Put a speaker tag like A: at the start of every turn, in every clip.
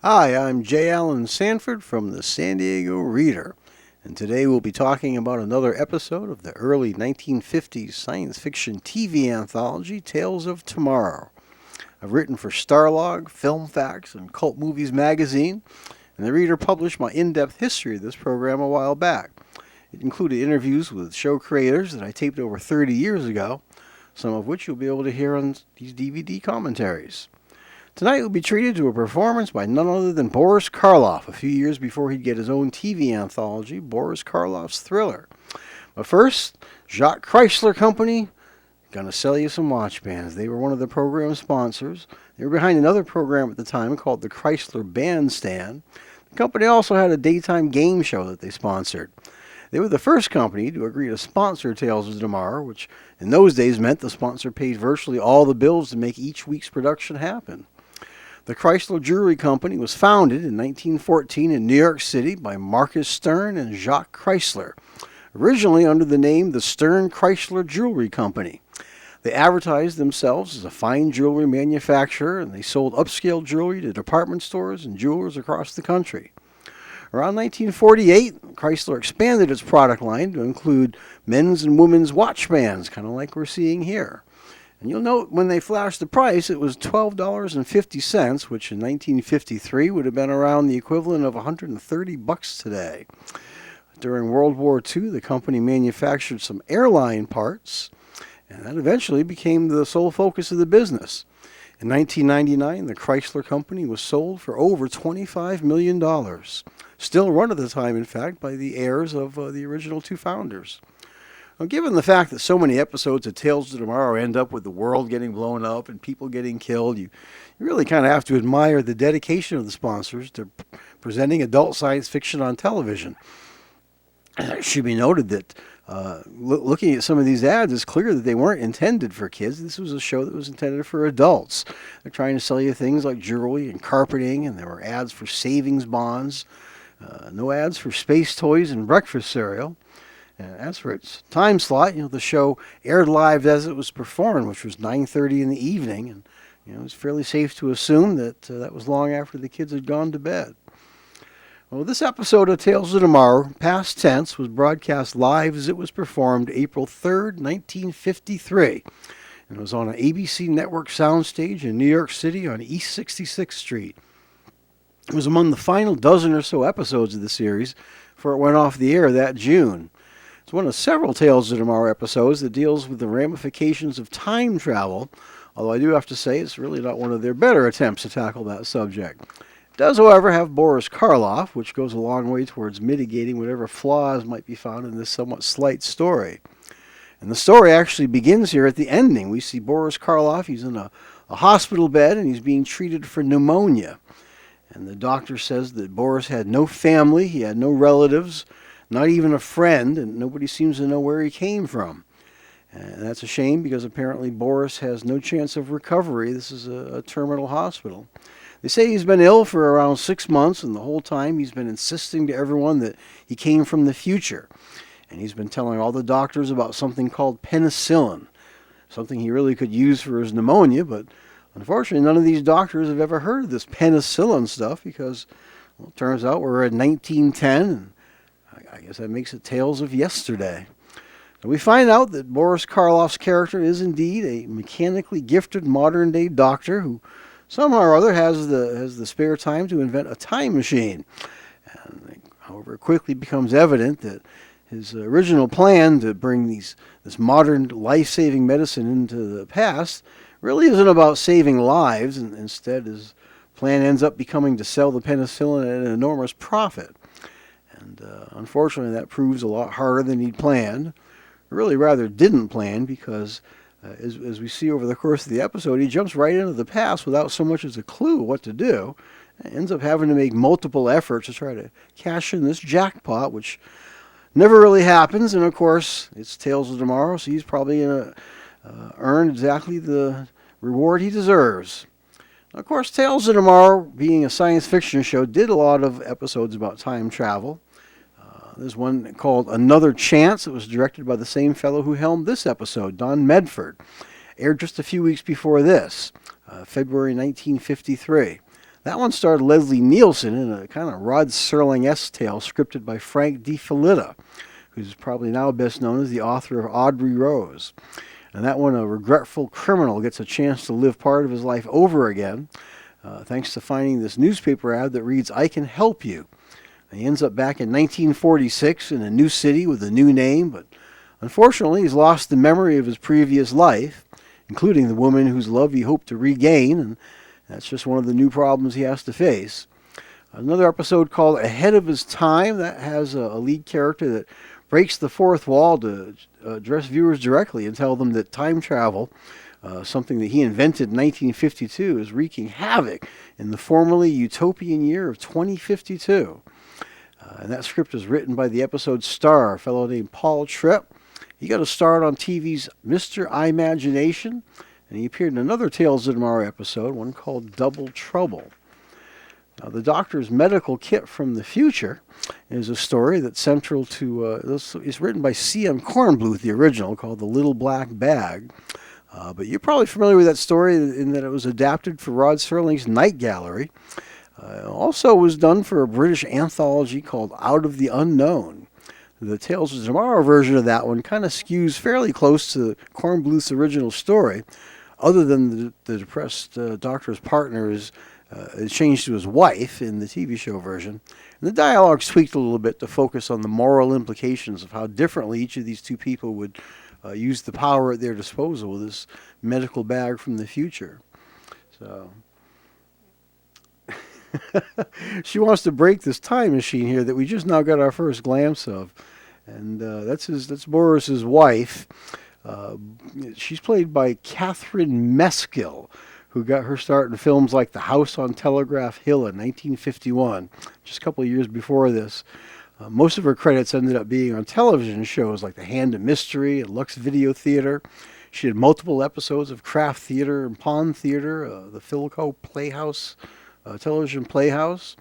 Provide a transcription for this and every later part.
A: Hi, I'm Jay Allen Sanford from the San Diego Reader, and today we'll be talking about another episode of the early 1950s science fiction TV anthology, Tales of Tomorrow. I've written for Starlog, FilmFax, and Cult Movies magazine, and the Reader published my in-depth history of this program a while back. It included interviews with show creators that I taped over 30 years ago, some of which you'll be able to hear on these DVD commentaries. Tonight we'll be treated to a performance by none other than Boris Karloff, a few years before he'd get his own TV anthology, Boris Karloff's Thriller. But first, Jacques Chrysler Company, gonna sell you some watch bands. They were one of the program sponsors. They were behind another program at the time called the Chrysler Bandstand. The company also had a daytime game show that they sponsored. They were the first company to agree to sponsor Tales of Tomorrow, which in those days meant the sponsor paid virtually all the bills to make each week's production happen. The Chrysler Jewelry Company was founded in 1914 in New York City by Marcus Stern and Jacques Chrysler, originally under the name the Stern Chrysler Jewelry Company. They advertised themselves as a fine jewelry manufacturer, and they sold upscale jewelry to department stores and jewelers across the country. Around 1948, Chrysler expanded its product line to include men's and women's watch bands, kind of like we're seeing here. And you'll note when they flashed the price, it was $12.50, which in 1953 would have been around the equivalent of $130 today. During World War II, the company manufactured some airline parts, and that eventually became the sole focus of the business. In 1999, the Chrysler Company was sold for over $25 million, still run at the time, in fact, by the heirs of the original two founders. Well, given the fact that so many episodes of Tales of Tomorrow end up with the world getting blown up and people getting killed, you really kind of have to admire the dedication of the sponsors to presenting adult science fiction on television. It should be noted that looking at some of these ads, it's clear that they weren't intended for kids. This was a show that was intended for adults. They're trying to sell you things like jewelry and carpeting, and there were ads for savings bonds, no ads for space toys and breakfast cereal. As for its time slot, the show aired live as it was performed, which was 9:30 in the evening, and it's fairly safe to assume that that was long after the kids had gone to bed. Well, this episode of Tales of Tomorrow, past tense, was broadcast live as it was performed April 3rd, 1953, and it was on an ABC network soundstage in New York City on East 66th Street. It was among the final dozen or so episodes of the series before it went off the air that June. It's one of several Tales of Tomorrow episodes that deals with the ramifications of time travel, although I do have to say it's really not one of their better attempts to tackle that subject. It does, however, have Boris Karloff, which goes a long way towards mitigating whatever flaws might be found in this somewhat slight story. And the story actually begins here at the ending. We see Boris Karloff, he's in a hospital bed and he's being treated for pneumonia. And the doctor says that Boris had no family, he had no relatives, not even a friend, and nobody seems to know where he came from. And that's a shame because apparently Boris has no chance of recovery. This is a terminal hospital. They say he's been ill for around 6 months, and the whole time he's been insisting to everyone that he came from the future. And he's been telling all the doctors about something called penicillin, something he really could use for his pneumonia, but unfortunately none of these doctors have ever heard of this penicillin stuff because, well, it turns out we're in 1910, and I guess that makes it Tales of Yesterday. And we find out that Boris Karloff's character is indeed a mechanically gifted modern-day doctor who somehow or other has the spare time to invent a time machine. And, however, it quickly becomes evident that his original plan to bring this modern life-saving medicine into the past really isn't about saving lives, and instead his plan ends up becoming to sell the penicillin at an enormous profit. And unfortunately, that proves a lot harder than he'd planned. Really rather didn't plan because, as we see over the course of the episode, he jumps right into the past without so much as a clue what to do. And ends up having to make multiple efforts to try to cash in this jackpot, which never really happens. And, of course, it's Tales of Tomorrow, so he's probably going to earn exactly the reward he deserves. Of course, Tales of Tomorrow, being a science fiction show, did a lot of episodes about time travel. There's one called Another Chance. It was directed by the same fellow who helmed this episode, Don Medford. Aired just a few weeks before this, February 1953. That one starred Leslie Nielsen in a kind of Rod Serling-esque tale scripted by Frank DiFelitta, who's probably now best known as the author of Audrey Rose. And that one, a regretful criminal gets a chance to live part of his life over again, thanks to finding this newspaper ad that reads, "I can help you." And he ends up back in 1946 in a new city with a new name, but unfortunately he's lost the memory of his previous life, including the woman whose love he hoped to regain, and that's just one of the new problems he has to face. Another episode called Ahead of His Time, that has a lead character that breaks the fourth wall to address viewers directly and tell them that time travel, something that he invented in 1952, is wreaking havoc in the formerly utopian year of 2052. And that script was written by the episode star, a fellow named Paul Tripp. He got a start on TV's Mr. Imagination, and he appeared in another Tales of Tomorrow episode, one called Double Trouble. Now, the Doctor's Medical Kit from the Future is a story that's central to, it's written by C.M. Kornbluth, the original, called The Little Black Bag. But you're probably familiar with that story in that it was adapted for Rod Serling's Night Gallery. Also was done for a British anthology called Out of the Unknown. The Tales of Tomorrow version of that one kind of skews fairly close to Kornbluth's original story, other than the depressed doctor's partner is changed to his wife in the TV show version. And the dialogue's tweaked a little bit to focus on the moral implications of how differently each of these two people would use the power at their disposal with this medical bag from the future. So she wants to break this time machine here that we just now got our first glimpse of, and that's Boris's wife. She's played by Catherine Meskill, who got her start in films like The House on Telegraph Hill in 1951, just a couple of years before this. Most of her credits ended up being on television shows like The Hand of Mystery and Lux Video Theater. She had multiple episodes of Kraft Theater and Pond Theater, the Philco Playhouse, television playhouse.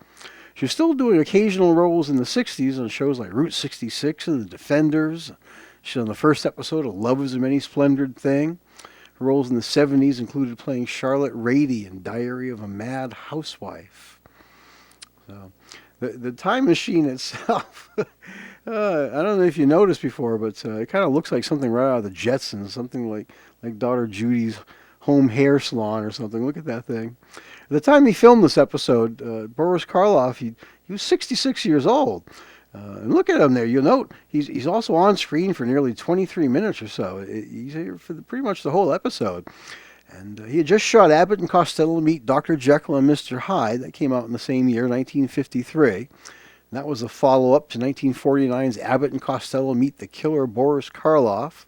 A: She was still doing occasional roles in the 60s on shows like Route 66 and The Defenders. She's on the first episode of Love is a Many Splendored Thing. Her roles in the 70s included playing Charlotte Rady in Diary of a Mad Housewife. So, the time machine itself, I don't know if you noticed before, but it kind of looks like something right out of the Jetsons, something like Daughter Judy's home hair salon or something. Look at that thing. At the time he filmed this episode, Boris Karloff, he was 66 years old. And look at him there. You'll note he's also on screen for nearly 23 minutes or so. He's here for pretty much the whole episode. And he had just shot Abbott and Costello Meet Dr. Jekyll and Mr. Hyde. That came out in the same year, 1953. And that was a follow-up to 1949's Abbott and Costello Meet the Killer Boris Karloff.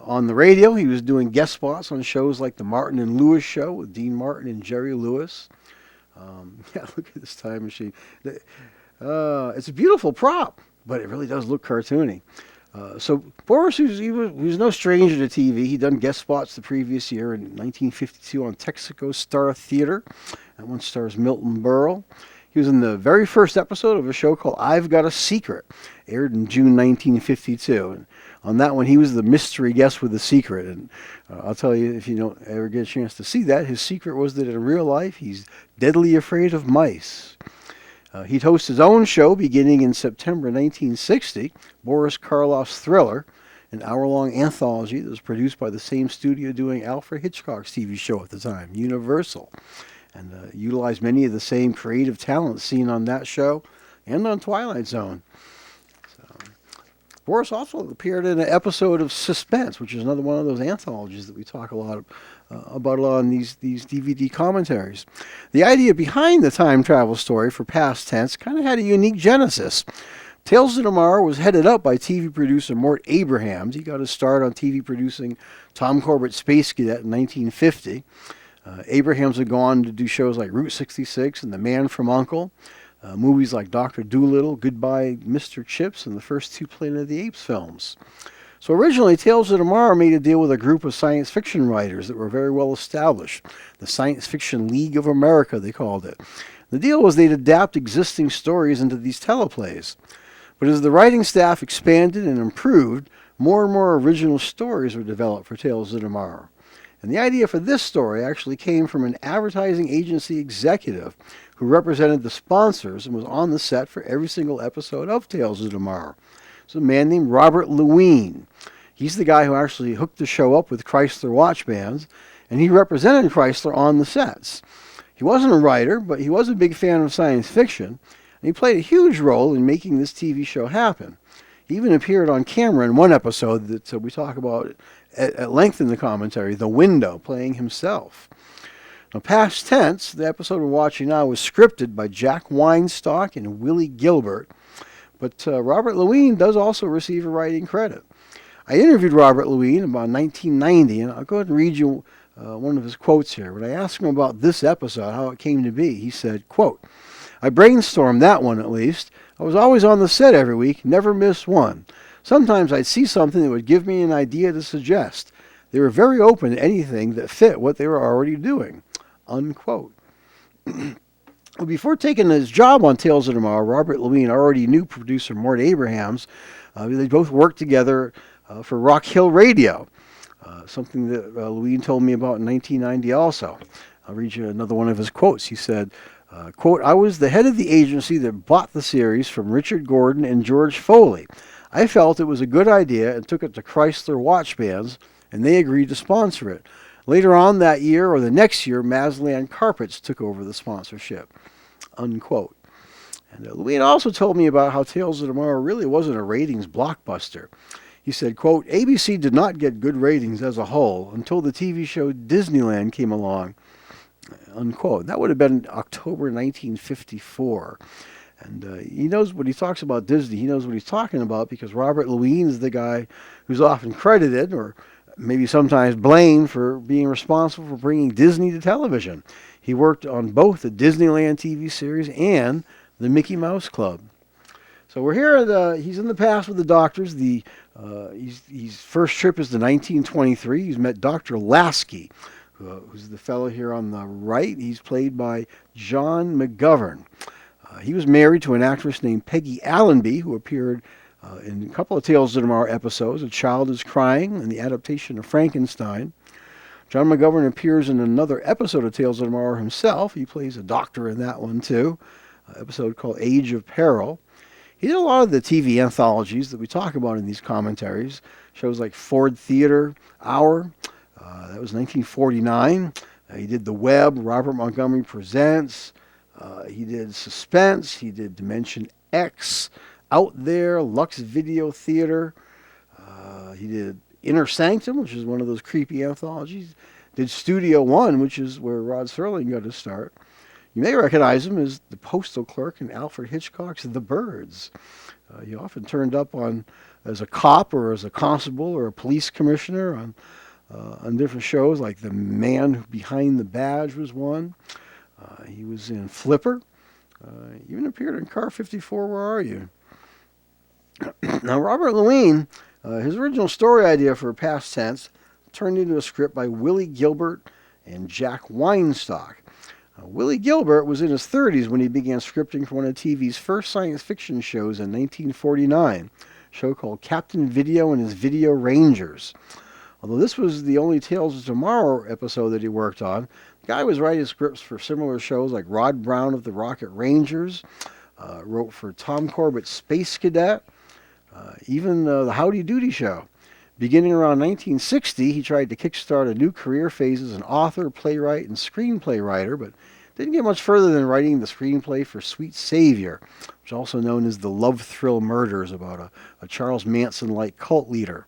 A: On the radio, he was doing guest spots on shows like The Martin and Lewis Show with Dean Martin and Jerry Lewis. Yeah, look at this time machine. It's a beautiful prop, but it really does look cartoony. So Boris, he was no stranger to TV. He'd done guest spots the previous year in 1952 on Texaco Star Theater. That one stars Milton Berle. He was in the very first episode of a show called I've Got a Secret, aired in June 1952. And on that one, he was the mystery guest with the secret. And I'll tell you, if you don't ever get a chance to see that, his secret was that in real life, he's deadly afraid of mice. He'd host his own show beginning in September 1960, Boris Karloff's Thriller, an hour-long anthology that was produced by the same studio doing Alfred Hitchcock's TV show at the time, Universal, and utilized many of the same creative talents seen on that show and on Twilight Zone. Boris also appeared in an episode of Suspense, which is another one of those anthologies that we talk a lot about on these DVD commentaries. The idea behind the time travel story for Past Tense kind of had a unique genesis. Tales of Tomorrow was headed up by TV producer Mort Abrahams. He got his start on TV producing Tom Corbett's Space Cadet in 1950. Abrahams had gone to do shows like Route 66 and The Man from U.N.C.L.E., movies like Dr. Dolittle, Goodbye Mr. Chips, and the first two Planet of the Apes films. So originally, Tales of Tomorrow made a deal with a group of science fiction writers that were very well established. The Science Fiction League of America, they called it. The deal was they'd adapt existing stories into these teleplays. But as the writing staff expanded and improved, more and more original stories were developed for Tales of Tomorrow. And the idea for this story actually came from an advertising agency executive who represented the sponsors and was on the set for every single episode of Tales of Tomorrow. It's a man named Robert Lewine. He's the guy who actually hooked the show up with Chrysler watch bands, and he represented Chrysler on the sets. He wasn't a writer, but he was a big fan of science fiction, and he played a huge role in making this TV show happen. He even appeared on camera in one episode that we talk about at length in the commentary, The Window, playing himself. Now, past tense, the episode we're watching now was scripted by Jack Weinstock and Willie Gilbert, but Robert Lewine does also receive a writing credit. I interviewed Robert Lewine about 1990, and I'll go ahead and read you one of his quotes here. When I asked him about this episode, how it came to be, he said, quote, "I brainstormed that one at least. I was always on the set every week, never missed one. Sometimes I'd see something that would give me an idea to suggest. They were very open to anything that fit what they were already doing." Unquote. Before taking his job on Tales of Tomorrow, Robert Lewine already knew producer Mort Abrahams. They both worked together for Rock Hill Radio, something that Lewine told me about in 1990 also. I'll read you another one of his quotes. He said, quote, "I was the head of the agency that bought the series from Richard Gordon and George Foley. I felt it was a good idea and took it to Chrysler Watch Bands, and they agreed to sponsor it. Later on that year or the next year, Masland Carpets took over the sponsorship." Unquote. And Lewine also told me about how Tales of Tomorrow really wasn't a ratings blockbuster. He said, quote, "ABC did not get good ratings as a whole until the TV show Disneyland came along." Unquote. That would have been October 1954. And he knows when he talks about Disney, he knows what he's talking about because Robert Lewine is the guy who's often credited or maybe sometimes blamed for being responsible for bringing Disney to television. He worked on both the Disneyland TV series and the Mickey Mouse Club. So we're here. He's in the past with the doctors. His first trip is to 1923. He's met Dr. Lasky, who's the fellow here on the right. He's played by John McGovern. He was married to an actress named Peggy Allenby, who appeared in a couple of Tales of Tomorrow episodes, A Child is Crying and the adaptation of Frankenstein. John McGovern appears in another episode of Tales of Tomorrow himself. He plays a doctor in that one, too, an episode called Age of Peril. He did a lot of the TV anthologies that we talk about in these commentaries, shows like Ford Theater Hour. That was 1949. He did The Web, Robert Montgomery Presents. He did Suspense. He did Dimension X, Out There, Lux Video Theater. He did Inner Sanctum, which is one of those creepy anthologies. Did Studio One, which is where Rod Serling got his start. You may recognize him as the postal clerk in Alfred Hitchcock's The Birds. He often turned up as a cop or as a constable or a police commissioner on different shows, like The Man Behind the Badge was one. He was in Flipper. Even appeared in Car 54, Where Are You? Now, Robert Lewine, his original story idea for Past Tense turned into a script by Willie Gilbert and Jack Weinstock. Willie Gilbert was in his 30s when he began scripting for one of TV's first science fiction shows in 1949, a show called Captain Video and His Video Rangers. Although this was the only Tales of Tomorrow episode that he worked on, the guy was writing scripts for similar shows like Rod Brown of the Rocket Rangers, wrote for Tom Corbett's Space Cadet, even the Howdy Doody Show. Beginning around 1960, he tried to kickstart a new career phase as an author, playwright, and screenplay writer, but didn't get much further than writing the screenplay for Sweet Savior, which is also known as The Love Thrill Murders, about a Charles Manson-like cult leader.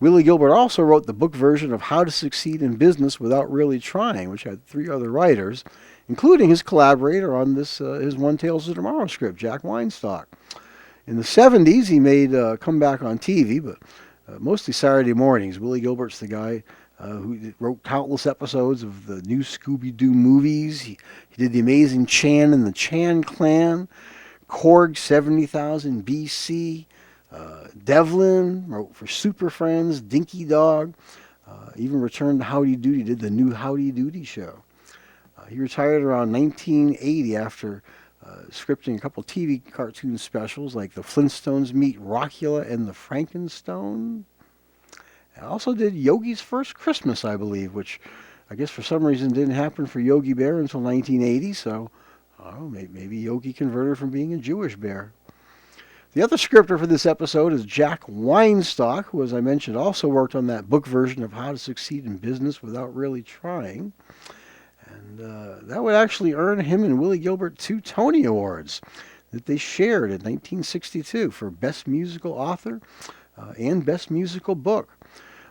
A: Willie Gilbert also wrote the book version of How to Succeed in Business Without Really Trying, which had 3 other writers, including his collaborator on this his One Tales of Tomorrow script, Jack Weinstock. In the 70s, he made a comeback on TV, but mostly Saturday mornings. Willie Gilbert's the guy who wrote countless episodes of the new Scooby-Doo movies. He did The Amazing Chan and the Chan Clan, Korg 70,000 BC, Devlin, wrote for Super Friends, Dinky Dog, even returned to Howdy Doody, did the new Howdy Doody show. He retired around 1980 after scripting a couple TV cartoon specials like The Flintstones Meet Rockula and the Frankenstone. I also did Yogi's First Christmas, I believe, which I guess for some reason didn't happen for Yogi Bear until 1980, so I don't know, maybe Yogi converted from being a Jewish bear. The other scripter for this episode is Jack Weinstock, who, as I mentioned, also worked on that book version of How to Succeed in Business Without Really Trying. And that would actually earn him and Willie Gilbert 2 Tony Awards that they shared in 1962 for Best Musical Author and Best Musical Book.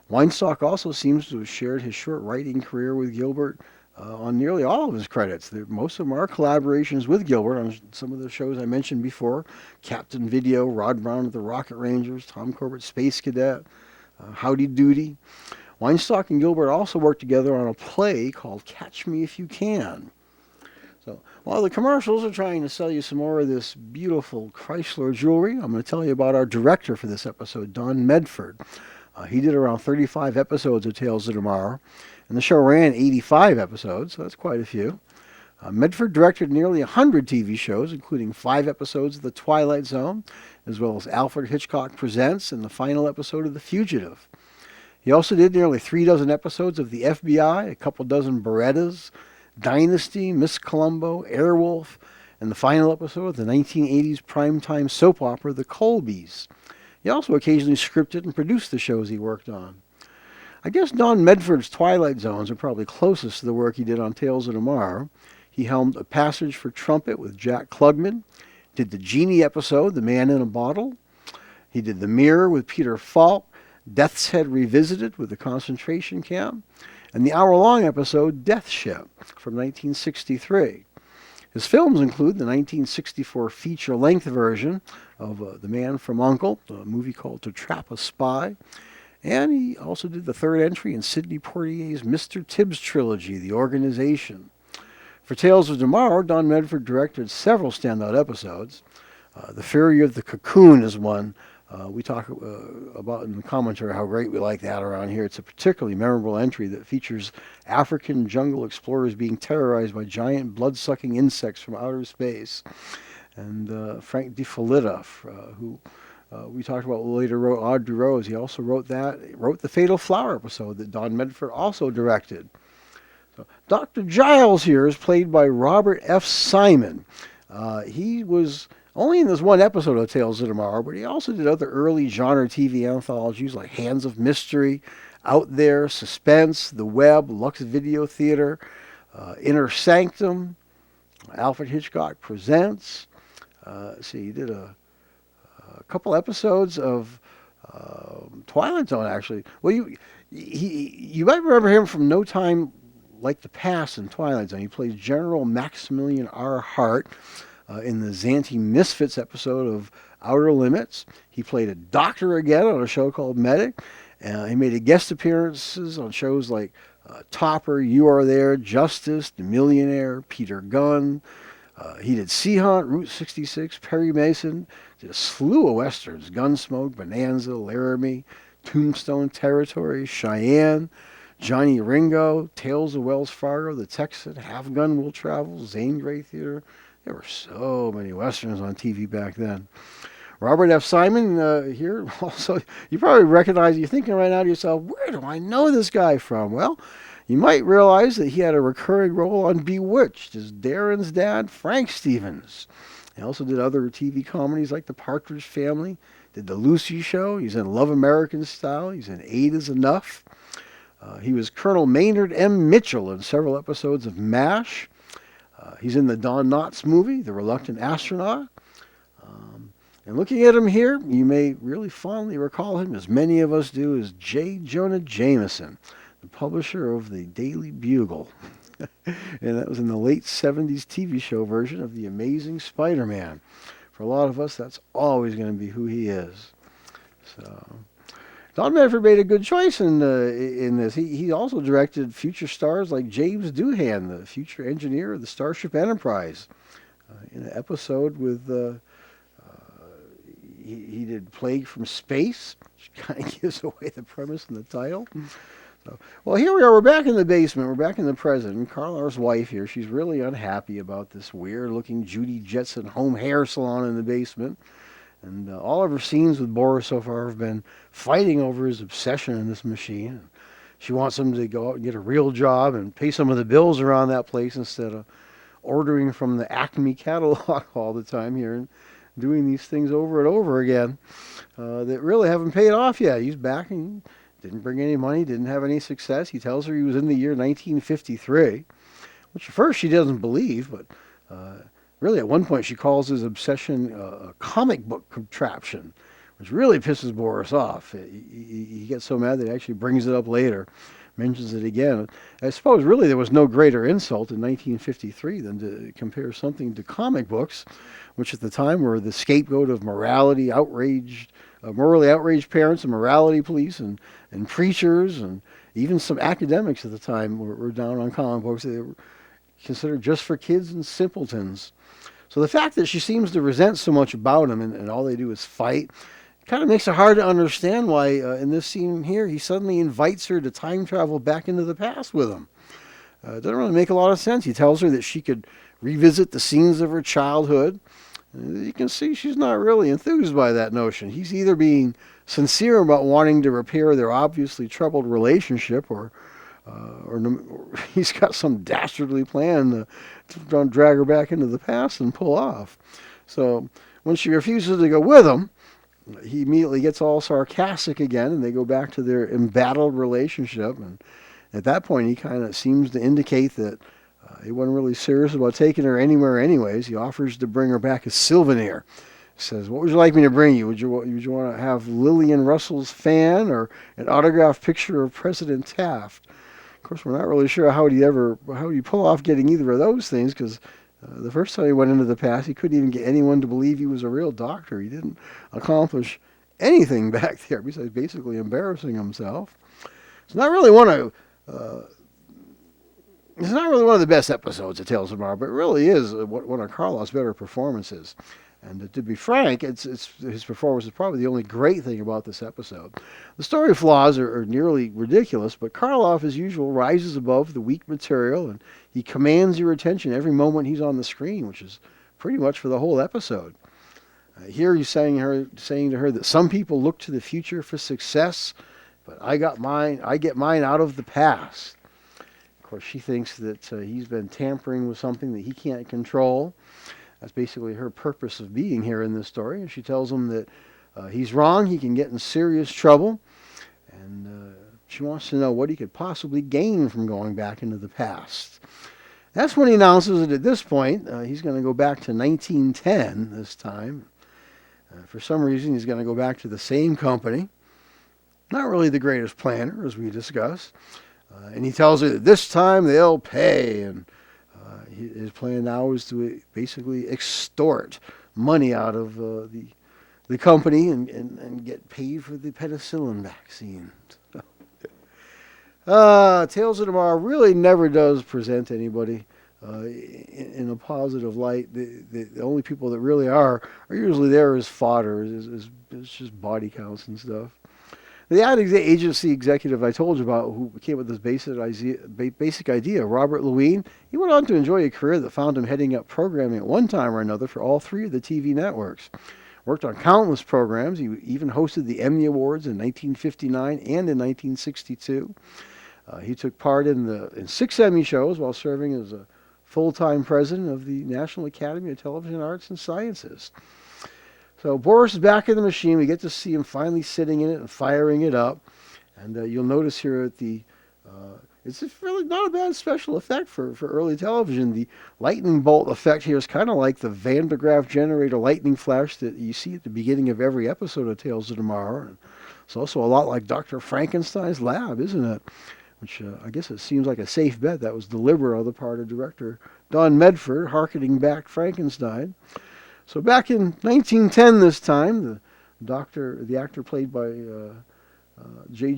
A: Weinstock also seems to have shared his short writing career with Gilbert on nearly all of his credits. Most of them are collaborations with Gilbert on some of the shows I mentioned before: Captain Video, Rod Brown of the Rocket Rangers, Tom Corbett Space Cadet, Howdy Doody. Weinstock and Gilbert also worked together on a play called Catch Me If You Can. So while the commercials are trying to sell you some more of this beautiful Chrysler jewelry, I'm going to tell you about our director for this episode, Don Medford. He did around 35 episodes of Tales of Tomorrow, and the show ran 85 episodes, so that's quite a few. Medford directed nearly 100 TV shows, including 5 episodes of The Twilight Zone, as well as Alfred Hitchcock Presents and the final episode of The Fugitive. He also did nearly 3 dozen episodes of The FBI, a couple dozen Berettas, Dynasty, Miss Columbo, Airwolf, and the final episode of the 1980s primetime soap opera The Colbys. He also occasionally scripted and produced the shows he worked on. I guess Don Medford's Twilight Zones are probably closest to the work he did on Tales of Tomorrow. He helmed A Passage for Trumpet with Jack Klugman, did the Genie episode, The Man in a Bottle. He did The Mirror with Peter Falk, Death's Head Revisited with the concentration camp, and the hour-long episode Death Ship from 1963. His films include the 1964 feature-length version of The Man from U.N.C.L.E., a movie called To Trap a Spy, and he also did the third entry in Sidney Poitier's Mr. Tibbs trilogy, The Organization. For Tales of Tomorrow, Don Medford directed several standout episodes. The Fury of the Cocoon is one. We talk about in the commentary how great we like that around here. It's a particularly memorable entry that features African jungle explorers being terrorized by giant blood-sucking insects from outer space. And Frank DiFolita, who we talked about later, wrote Audrey Rose. He also wrote the Fatal Flower episode that Don Medford also directed. So, Dr. Giles here is played by Robert F. Simon. He was only in this one episode of Tales of Tomorrow, but he also did other early genre TV anthologies like Hands of Mystery, Out There, Suspense, The Web, Lux Video Theater, Inner Sanctum, Alfred Hitchcock Presents. He did a couple episodes of Twilight Zone, actually. Well, you might remember him from No Time Like the Past in Twilight Zone. He plays General Maximilian R. Hart in the Zanti Misfits episode of Outer Limits. He played a doctor again on a show called Medic. He made guest appearances on shows like Topper, You Are There, Justice, The Millionaire, Peter Gunn. He did Sea Hunt, Route 66, Perry Mason, did a slew of westerns: Gunsmoke, Bonanza, Laramie, Tombstone Territory, Cheyenne, Johnny Ringo, Tales of Wells Fargo, The Texan, Half Gun Will Travel, Zane Grey Theater. There were so many westerns on TV back then. Robert F. Simon here also, you probably recognize, you're thinking right now to yourself, where do I know this guy from? Well, you might realize that he had a recurring role on Bewitched as Darren's dad, Frank Stevens. He also did other TV comedies like The Partridge Family, did The Lucy Show, he's in Love American Style, he's in Eight is Enough. He was Colonel Maynard M. Mitchell in several episodes of MASH. He's in the Don Knotts movie, The Reluctant Astronaut. And looking at him here, you may really fondly recall him, as many of us do, as J. Jonah Jameson, the publisher of the Daily Bugle. And that was in the late 70s TV show version of The Amazing Spider-Man. For a lot of us, that's always going to be who he is. So Don Medford made a good choice in this. He also directed future stars like James Doohan, the future engineer of the Starship Enterprise, in an episode with... He did Plague from Space, which kind of gives away the premise and the title. So, well, here we are. We're back in the basement. We're back in the present. And Carlar's wife here, she's really unhappy about this weird-looking Judy Jetson home hair salon in the basement. And all of her scenes with Boris so far have been fighting over his obsession in this machine. She wants him to go out and get a real job and pay some of the bills around that place instead of ordering from the Acme catalog all the time here and doing these things over and over again that really haven't paid off yet. He's back and didn't bring any money, didn't have any success. He tells her he was in the year 1953, which at first she doesn't believe, but really at one point she calls his obsession a comic book contraption, which really pisses Boris off. He gets so mad that he actually brings it up later, mentions it again. I suppose really there was no greater insult in 1953 than to compare something to comic books, which at the time were the scapegoat of morally outraged parents and morality police and preachers, and even some academics at the time were down on comic books. They were considered just for kids and simpletons. So the fact that she seems to resent so much about him and all they do is fight kind of makes it hard to understand why in this scene here he suddenly invites her to time travel back into the past with him. It doesn't really make a lot of sense. He tells her that she could revisit the scenes of her childhood. You can see she's not really enthused by that notion. He's either being sincere about wanting to repair their obviously troubled relationship, or he's got some dastardly plan to drag her back into the past and pull off. So when she refuses to go with him, he immediately gets all sarcastic again, and they go back to their embattled relationship. And at that point, he kind of seems to indicate that he wasn't really serious about taking her anywhere anyways. He offers to bring her back a souvenir. He says, "What would you like me to bring you? Would you want to have Lillian Russell's fan or an autographed picture of President Taft?" Of course, we're not really sure how he pull off getting either of those things, because the first time he went into the past, he couldn't even get anyone to believe he was a real doctor. He didn't accomplish anything back there besides basically embarrassing himself. It's not really one of the best episodes of Tales of Tomorrow, but it really is one of Karloff's better performances. And to be frank, his performance is probably the only great thing about this episode. The story flaws are nearly ridiculous, but Karloff, as usual, rises above the weak material, and he commands your attention every moment he's on the screen, which is pretty much for the whole episode. Here he's saying to her that some people look to the future for success, but I get mine out of the past. Of course, she thinks that he's been tampering with something that he can't control. That's basically her purpose of being here in this story. And she tells him that he's wrong, he can get in serious trouble, and she wants to know what he could possibly gain from going back into the past. That's when he announces that at this point he's going to go back to 1910 this time. For some reason, he's going to go back to the same company. Not really the greatest planner, as we discussed. And he tells her that this time they'll pay, and his plan now is to basically extort money out of the company and get paid for the penicillin vaccine. Tales of Tomorrow really never does present anybody in a positive light. The only people that really are usually there as fodder, is just body counts and stuff. The ad agency executive I told you about, who came with this basic idea, Robert Lewine, he went on to enjoy a career that found him heading up programming at one time or another for all three of the TV networks. Worked on countless programs. He even hosted the Emmy Awards in 1959 and in 1962. He took part in 6 Emmy shows while serving as a full-time president of the National Academy of Television Arts and Sciences. So Boris is back in the machine. We get to see him finally sitting in it and firing it up. And you'll notice here at it's just really not a bad special effect for early television. The lightning bolt effect here is kind of like the Van de Graaff generator lightning flash that you see at the beginning of every episode of Tales of Tomorrow. And it's also a lot like Dr. Frankenstein's lab, isn't it? Which I guess it seems like a safe bet. That was deliberate on the part of director Don Medford, harkening back Frankenstein. So back in 1910 this time, the actor played by J.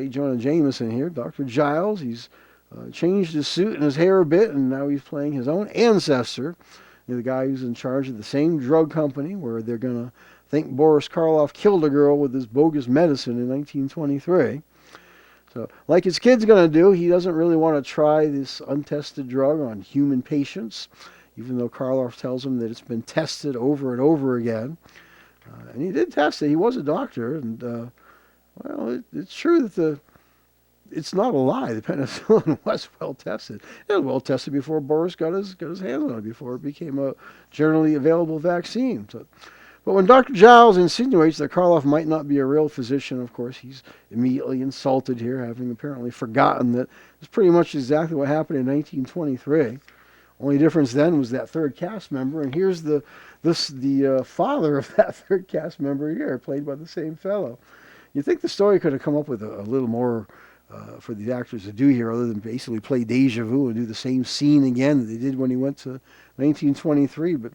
A: Jonah Jameson here, Dr. Giles, he's changed his suit and his hair a bit, and now he's playing his own ancestor, the guy who's in charge of the same drug company where they're going to think Boris Karloff killed a girl with his bogus medicine in 1923. So, like his kid's going to do, he doesn't really want to try this untested drug on human patients, even though Karloff tells him that it's been tested over and over again. And he did test it. He was a doctor, and well, it's true that it's not a lie. The penicillin was well tested. It was well tested before Boris got his hands on it, before it became a generally available vaccine. So, but when Dr. Giles insinuates that Karloff might not be a real physician, of course, he's immediately insulted here, having apparently forgotten that it's pretty much exactly what happened in 1923. Only difference then was that third cast member, and here's the father of that third cast member here, played by the same fellow. You'd think the story could have come up with a little more for the actors to do here, other than basically play deja vu and do the same scene again that they did when he went to 1923. But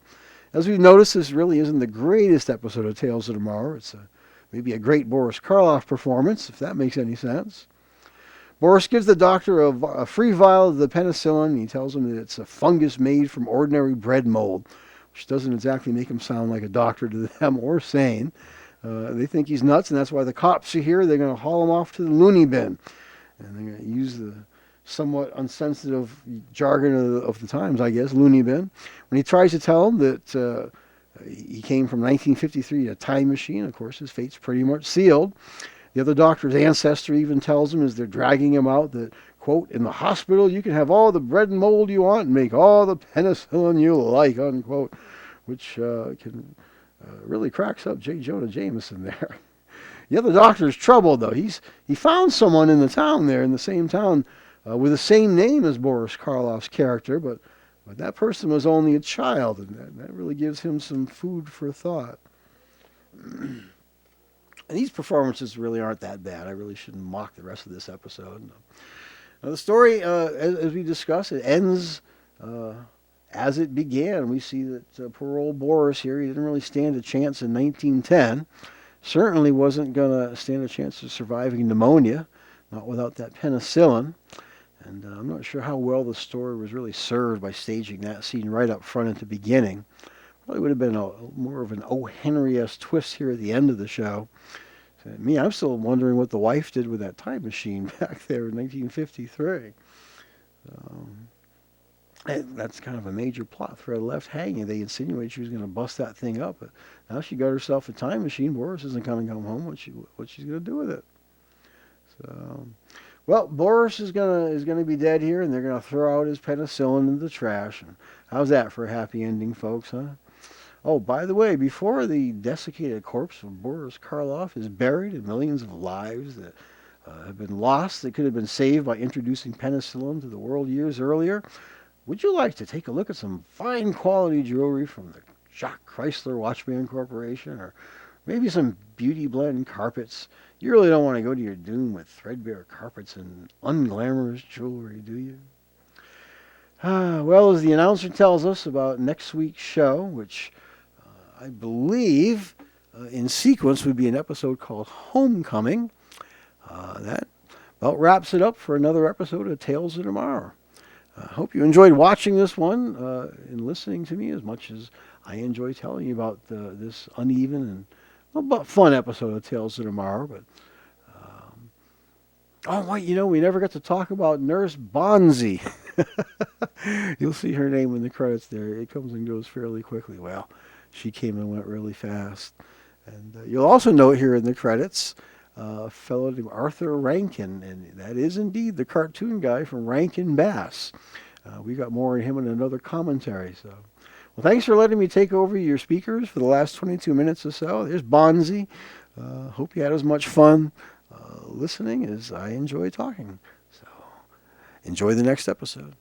A: as we've noticed, this really isn't the greatest episode of Tales of Tomorrow. It's maybe a great Boris Karloff performance, if that makes any sense. Boris gives the doctor a free vial of the penicillin, and he tells him that it's a fungus made from ordinary bread mold, which doesn't exactly make him sound like a doctor to them or sane. They think he's nuts, and that's why the cops are here. They're going to haul him off to the loony bin. And they're going to use the somewhat unsensitive jargon of the times, I guess, loony bin. When he tries to tell them that he came from 1953 in a time machine, of course, his fate's pretty much sealed. The other doctor's ancestor even tells him as they're dragging him out that, quote, in the hospital you can have all the bread and mold you want and make all the penicillin you like, unquote, which can really cracks up J. Jonah Jameson there. The other doctor's troubled, though. He found someone in the town there, in the same town, with the same name as Boris Karloff's character, but that person was only a child, and that really gives him some food for thought. And these performances really aren't that bad. I really shouldn't mock the rest of this episode. Now, the story, as we discussed, it ends as it began. We see that poor old Boris here, he didn't really stand a chance in 1910. Certainly wasn't going to stand a chance of surviving pneumonia, not without that penicillin. And I'm not sure how well the story was really served by staging that scene right up front at the beginning. Probably would have been more of an O. Henry-esque twist here at the end of the show. I'm still wondering what the wife did with that time machine back there in 1953. That's kind of a major plot thread left hanging. They insinuate she was going to bust that thing up, but now she got herself a time machine. Boris isn't going to come home. What she's going to do with it? So, well, Boris is going to be dead here, and they're going to throw out his penicillin into the trash. And how's that for a happy ending, folks? Huh? Oh, by the way, before the desiccated corpse of Boris Karloff is buried, and millions of lives that have been lost that could have been saved by introducing penicillin to the world years earlier, would you like to take a look at some fine quality jewelry from the Jock Chrysler Watchman Corporation, or maybe some beauty blend carpets? You really don't want to go to your doom with threadbare carpets and unglamorous jewelry, do you? Well, as the announcer tells us about next week's show, which I believe in sequence would be an episode called Homecoming, that about wraps it up for another episode of Tales of Tomorrow. I hope you enjoyed watching this one and listening to me as much as I enjoy telling you about this uneven and but fun episode of Tales of Tomorrow. But oh, wait, we never got to talk about Nurse Bonzi. You'll see her name in the credits there. It comes and goes fairly quickly. Well, she came and went really fast. And you'll also note here in the credits a fellow named Arthur Rankin, and that is indeed the cartoon guy from Rankin Bass. We got more of him in another commentary. So, well, thanks for letting me take over your speakers for the last 22 minutes or so. There's Bonzi. Hope you had as much fun listening as I enjoy talking. So, enjoy the next episode.